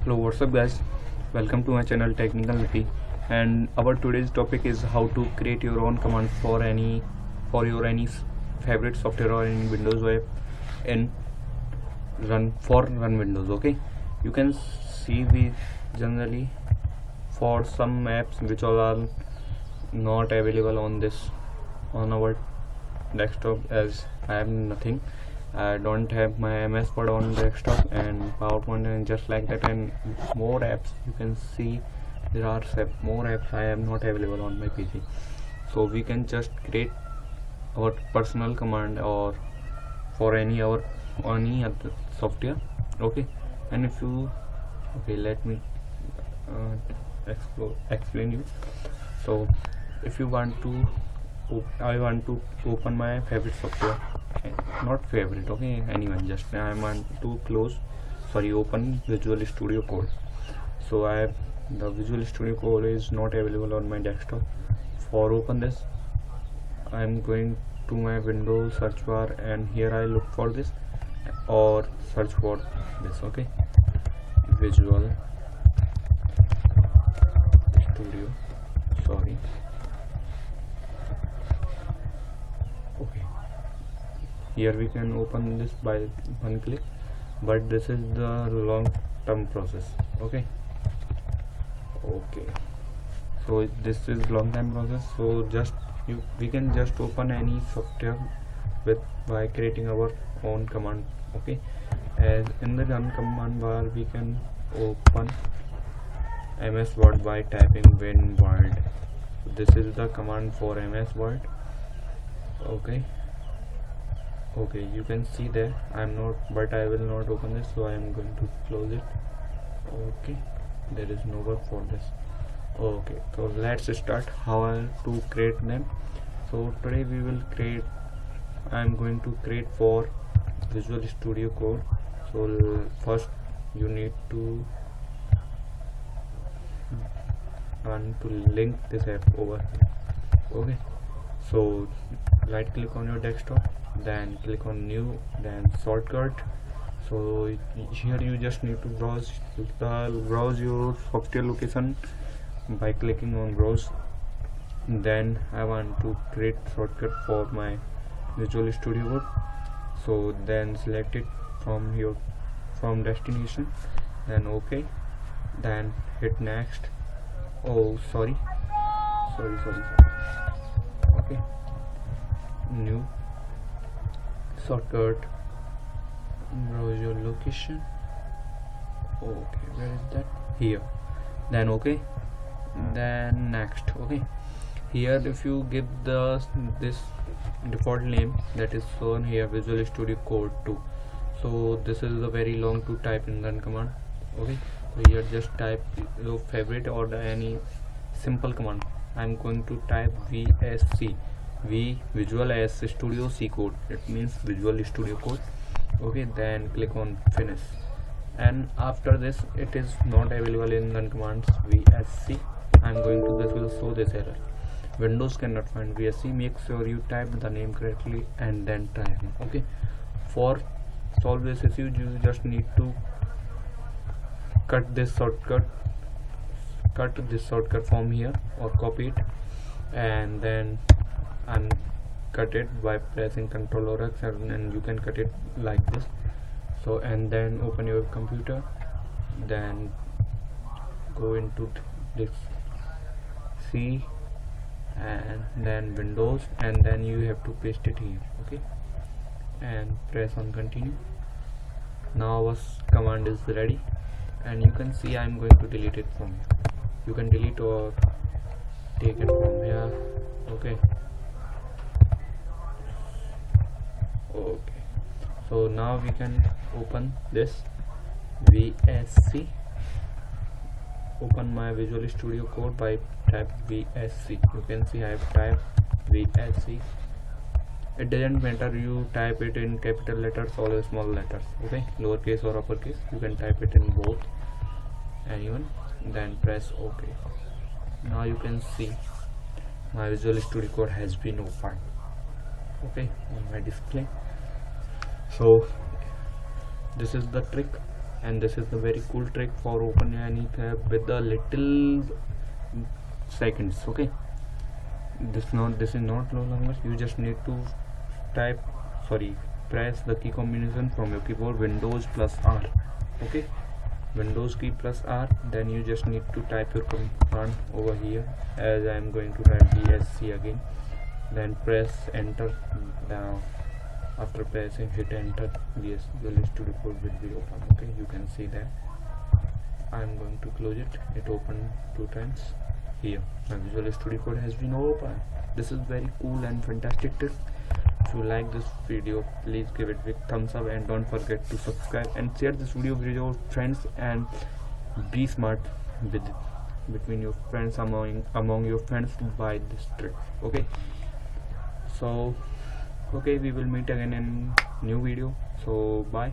Hello, what's up guys? Welcome to my channel Technical Nati, and our today's topic is how to create your own command for any favorite software or any Windows web in run Windows. Okay, you can see we generally for some apps which all are not available on our desktop, as I have nothing. I don't have my MS Word on desktop and PowerPoint and just like that, and more apps you can see there are more apps I am not available on my PC. So we can just create our personal command or for any other software. Okay, and if you let me explain you. So if you want to I want to open my favorite software, not favorite, okay, anyone, just I want to open Visual Studio Code. So the Visual Studio Code is not available on my desktop. For open this, I am going to my Windows search bar, and here I look for this or search for this. Okay, Visual Studio, sorry. Okay, here we can open this by one click, but this is the long term process. Okay, so this is long time process. So we can just open any software by creating our own command. Okay, as in the run command bar we can open MS Word by typing WinWord. So this is the command for MS Word. Okay, you can see there I will not open this, so I am going to close it. Okay, there is no work for this. Okay, so let's start how to create them. So today I am going to create for Visual Studio Code. So first you need to link this app over here. Okay, so right click on your desktop, then click on new, then shortcut. So here you just need to browse your software location by clicking on browse. Then I want to create shortcut for my Visual Studio Code. So then select it from destination, then okay, then hit next. Oh, sorry. Okay, new shortcut, browse your location. Okay, where is that? Here. Then okay, then next. Okay, here if you give this default name that is shown here, Visual Studio Code 2. So this is the very long to type in run command. Okay, so here just type your favorite or any simple command. I'm going to type VSC, Visual Studio C Code. It means Visual Studio Code. Okay, then click on finish, and after this it is not available in run commands VSC. This will show this error. Windows cannot find VSC. Make sure you type the name correctly and then try again. Okay, for solve this issue you just need to cut this shortcut from here or copy it, and then cut it by pressing Ctrl or X, and you can cut it like this. So and then open your computer, then go into this C and then Windows, and then you have to paste it here. Okay, and press on continue. Now our command is ready, and you can see I am going to delete it from here. You can delete or take it from here. Okay, so now we can open this VSC. Open my Visual Studio Code by type VSC. You can see I have typed VSC. It doesn't matter you type it in capital letters or small letters. Okay, lowercase or uppercase, you can type it in both, anyone, then press OK. Now you can see my Visual Studio Code has been opened. Okay, on my display. So this is the trick And this is the very cool trick for open any tab with the little seconds. Okay, this is not no longer. You just need to press the key combination from your keyboard, Windows plus R. Okay, Windows key plus R. Then you just need to type your command over here, as I am going to type VSC again. Then press enter. Now after pressing hit enter, Visual Studio Code will be open. Okay, you can see that. I am going to close it. It opened 2 times. Here my Visual Studio Code has been open. This is very cool and fantastic trick. If you like this video, please give it a big thumbs up and don't forget to subscribe and share this video with your friends, and be smart with between your friends, among your friends, to buy this trick. Okay, so okay, we will meet again in new video. So bye.